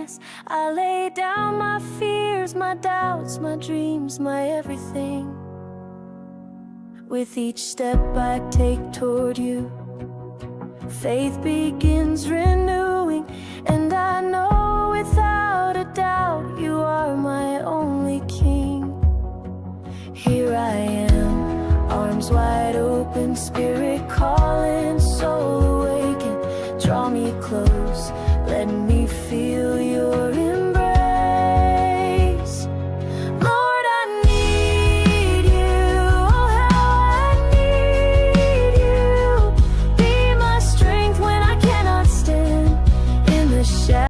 yes, I lay down my fears, my doubts, my dreams, my everything. With each step I take toward you, faith begins renewing, and I know without a doubt you are my only King. Here I am, arms wide open, spirit calling, soul